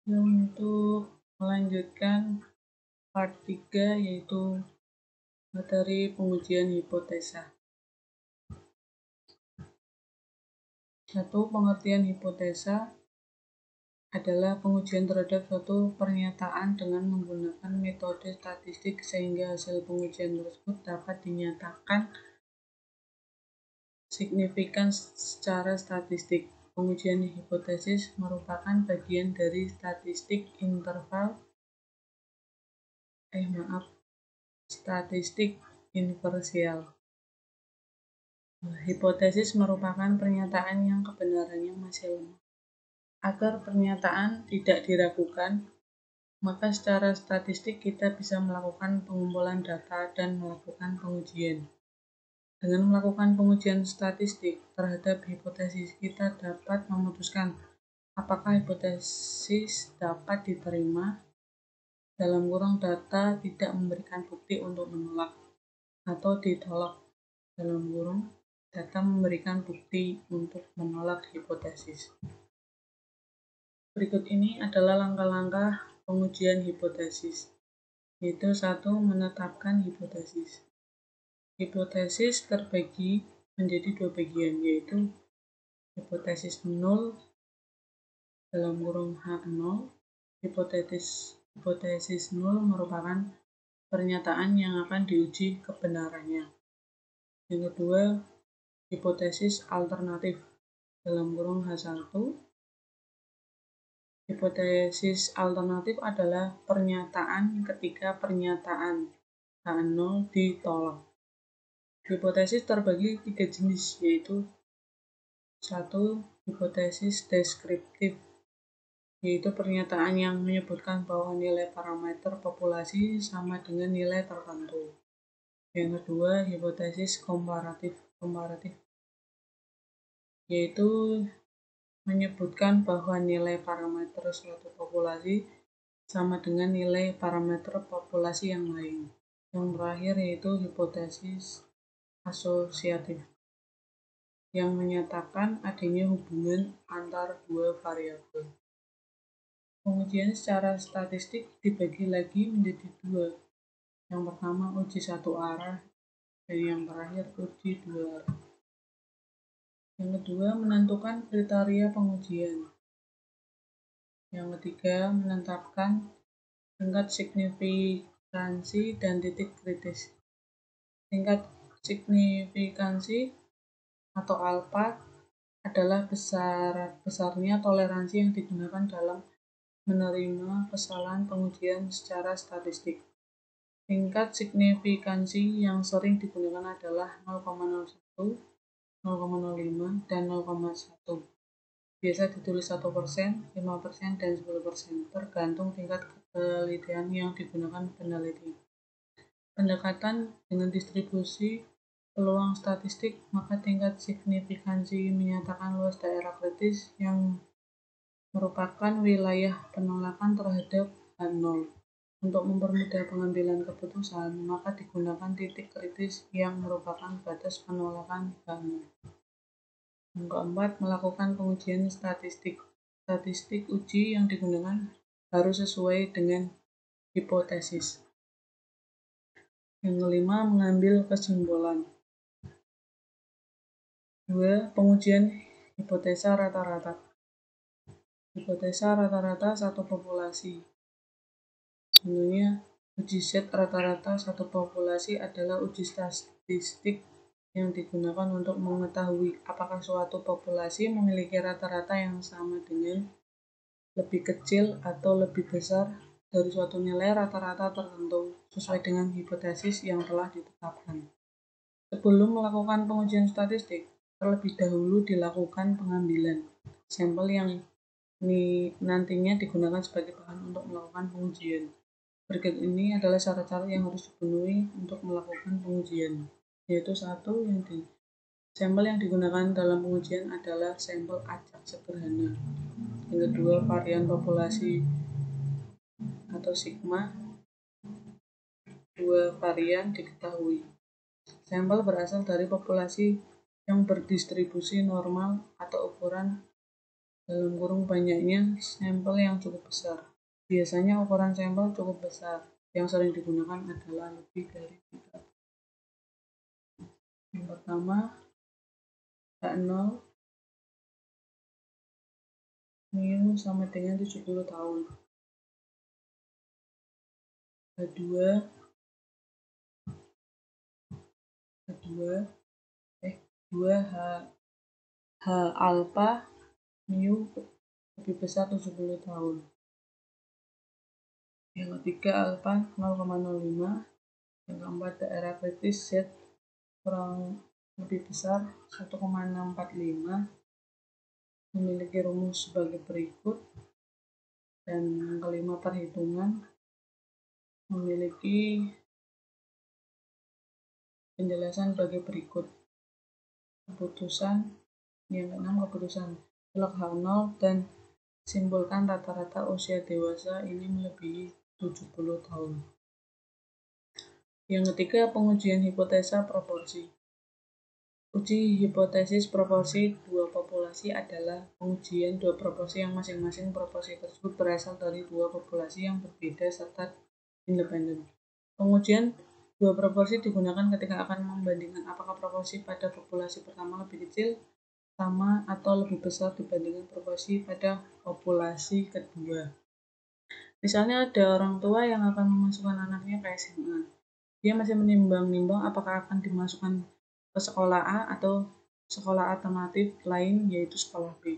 Untuk melanjutkan part 3 yaitu materi pengujian hipotesa. 1. Pengertian hipotesa adalah pengujian terhadap suatu pernyataan dengan menggunakan metode statistik sehingga hasil pengujian tersebut dapat dinyatakan signifikan secara statistik. Pengujian hipotesis merupakan bagian dari statistik inversial. Hipotesis merupakan pernyataan yang kebenarannya masih lemah. Agar pernyataan tidak diragukan, maka secara statistik kita bisa melakukan pengumpulan data dan melakukan pengujian. Dengan melakukan pengujian statistik terhadap hipotesis, kita dapat memutuskan apakah hipotesis dapat diterima, (data tidak memberikan bukti untuk menolak), atau ditolak, (data memberikan bukti untuk menolak hipotesis). Berikut ini adalah langkah-langkah pengujian hipotesis, yaitu 1. Menetapkan hipotesis. Hipotesis terbagi menjadi 2 bagian, yaitu hipotesis nol (H0). Hipotesis nol merupakan pernyataan yang akan diuji kebenarannya. Yang kedua, hipotesis alternatif (H1). Hipotesis alternatif adalah pernyataan ketika pernyataan H0 ditolak. Hipotesis terbagi 3 jenis, yaitu 1. Hipotesis deskriptif, yaitu pernyataan yang menyebutkan bahwa nilai parameter populasi sama dengan nilai tertentu. Yang kedua, hipotesis komparatif, yaitu menyebutkan bahwa nilai parameter suatu populasi sama dengan nilai parameter populasi yang lain. Yang terakhir yaitu hipotesis asosiatif, yang menyatakan adanya hubungan antar dua variabel. Pengujian secara statistik dibagi lagi menjadi 2. Yang pertama uji satu arah dan yang terakhir uji 2 arah. Yang kedua, menentukan kriteria pengujian. Yang ketiga, menetapkan tingkat signifikansi dan titik kritis. Tingkat signifikansi atau alfa adalah besarnya toleransi yang digunakan dalam menerima kesalahan pengujian secara statistik. Tingkat signifikansi yang sering digunakan adalah 0,01, 0,05, dan 0,1. Biasa ditulis 1%, 5%, dan 10%, tergantung tingkat ketelitian yang digunakan peneliti. Pendekatan dengan distribusi peluang statistik, maka tingkat signifikansi menyatakan luas daerah kritis yang merupakan wilayah penolakan terhadap H0. Untuk mempermudah pengambilan keputusan, maka digunakan titik kritis yang merupakan batas penolakan H0. Yang keempat, melakukan pengujian statistik. Statistik uji yang digunakan harus sesuai dengan hipotesis. Yang kelima, mengambil kesimpulan. 2. Pengujian hipotesa rata-rata. Hipotesa rata-rata satu populasi. Contohnya, uji Z rata-rata satu populasi adalah uji statistik yang digunakan untuk mengetahui apakah suatu populasi memiliki rata-rata yang sama dengan, lebih kecil atau lebih besar dari suatu nilai rata-rata tertentu sesuai dengan hipotesis yang telah ditetapkan. Sebelum melakukan pengujian statistik, terlebih dahulu dilakukan pengambilan sampel yang nantinya digunakan sebagai bahan untuk melakukan pengujian. Berikut ini adalah syarat-syarat yang harus dipenuhi untuk melakukan pengujian, yaitu 1. Sampel yang digunakan dalam pengujian adalah sampel acak sederhana. Yang kedua, varian populasi atau sigma. 2. Varian diketahui. Sampel berasal dari populasi yang berdistribusi normal atau ukuran dalam kurung banyaknya sampel yang cukup besar. Biasanya ukuran sampel cukup besar. Yang sering digunakan adalah lebih dari 3. Yang pertama, H0 mu sama dengan 70 tahun. H2 H alpha mu lebih besar 70 tahun. Yang ketiga alpha 0,05. Yang keempat daerah kritis Z kurang lebih besar 1,645. Memiliki rumus sebagai berikut. Dan yang kelima perhitungan memiliki penjelasan sebagai berikut. Keputusan yang keenam, keputusan log H0 dan simpulkan rata-rata usia dewasa ini melebihi 70 tahun. Yang ketiga, pengujian hipotesa proporsi. Uji hipotesis proporsi dua populasi adalah pengujian dua proporsi yang masing-masing proporsi tersebut berasal dari dua populasi yang berbeda serta independen. Pengujian dua proporsi digunakan ketika akan membandingkan apakah proporsi pada populasi pertama lebih kecil, sama, atau lebih besar dibandingkan proporsi pada populasi kedua. Misalnya ada orang tua yang akan memasukkan anaknya ke SMA. Dia masih menimbang-nimbang apakah akan dimasukkan ke sekolah A atau sekolah alternatif lain, yaitu sekolah B.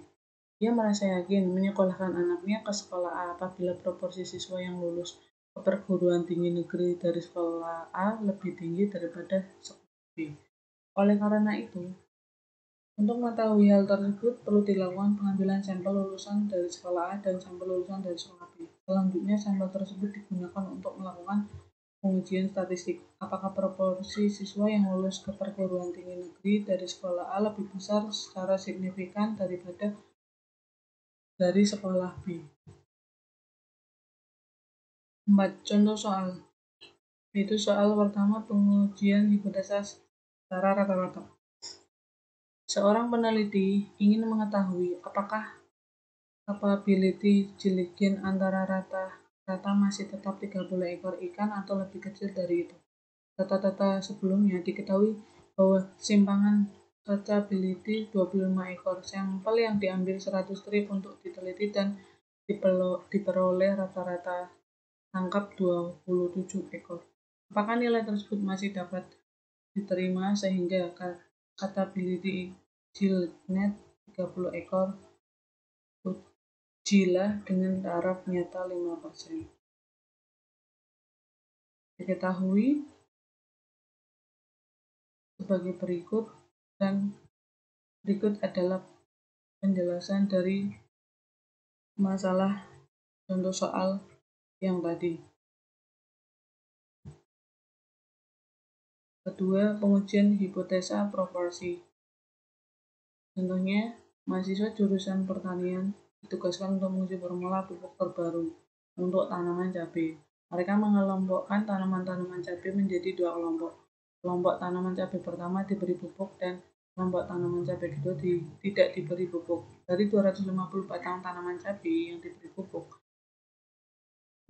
Dia merasa yakin menyekolahkan anaknya ke sekolah A apabila proporsi siswa yang lulus ke perguruan tinggi negeri dari sekolah A lebih tinggi daripada sekolah B. Oleh karena itu, untuk mengetahui hal tersebut perlu dilakukan pengambilan sampel lulusan dari sekolah A dan sampel lulusan dari sekolah B. Selanjutnya, sampel tersebut digunakan untuk melakukan pengujian statistik. Apakah proporsi siswa yang lulus ke perguruan tinggi negeri dari sekolah A lebih besar secara signifikan daripada dari sekolah B? 4. Contoh soal. Itu soal pertama, pengujian hipotesa secara rata-rata. Seorang peneliti ingin mengetahui apakah capability jiligen antara rata-rata masih tetap 30 ekor ikan atau lebih kecil dari itu. Data-data sebelumnya diketahui bahwa simpangan capability 25 ekor. Sampel yang diambil 100 strip untuk diteliti dan diperoleh rata-rata tangkap 27 ekor. Apakah nilai tersebut masih dapat diterima sehingga capability jilnet 30 ekor ujilah dengan taraf nyata 5%. Diketahui sebagai berikut, dan berikut adalah penjelasan dari masalah contoh soal yang tadi. Kedua, pengujian hipotesa proporsi. Contohnya, mahasiswa jurusan pertanian ditugaskan untuk menguji formula pupuk terbaru untuk tanaman cabai. Mereka mengelompokkan tanaman-tanaman cabai menjadi dua kelompok. Kelompok tanaman cabai pertama diberi pupuk dan kelompok tanaman cabai kedua tidak diberi pupuk. Dari 250 batang tanaman cabai yang diberi pupuk,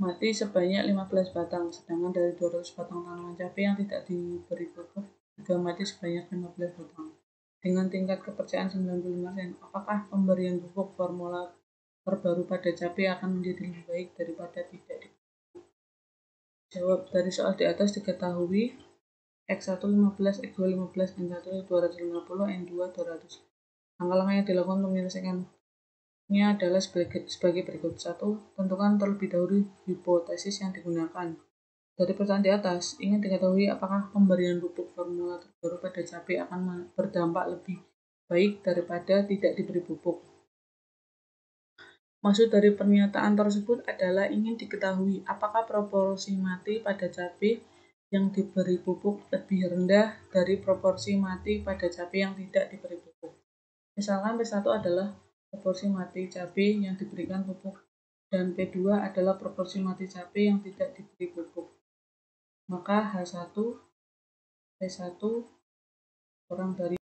mati sebanyak 15 batang, sedangkan dari 200 batang tanaman cabai yang tidak diberi pupuk juga mati sebanyak 15 batang. Dengan tingkat kepercayaan 95%, apakah pemberian pupuk formula terbaru pada cabai akan menjadi lebih baik daripada tidak diberi? Jawab. Dari soal di atas diketahui X1 15, X2 15, N1 250, N2 200. Langkah-langkah yang dilakukan untuk menyelesaikannya adalah sebagai berikut. 1. Tentukan terlebih dahulu hipotesis yang digunakan. Dari pertanyaan di atas, ingin diketahui apakah pemberian pupuk formula terbaru pada cabai akan berdampak lebih baik daripada tidak diberi pupuk. Maksud dari pernyataan tersebut adalah ingin diketahui apakah proporsi mati pada cabai yang diberi pupuk lebih rendah dari proporsi mati pada cabai yang tidak diberi pupuk. Misalkan P1 adalah proporsi mati cabai yang diberikan pupuk dan P2 adalah proporsi mati cabai yang tidak diberi pupuk. Maka H1 P1 kurang dari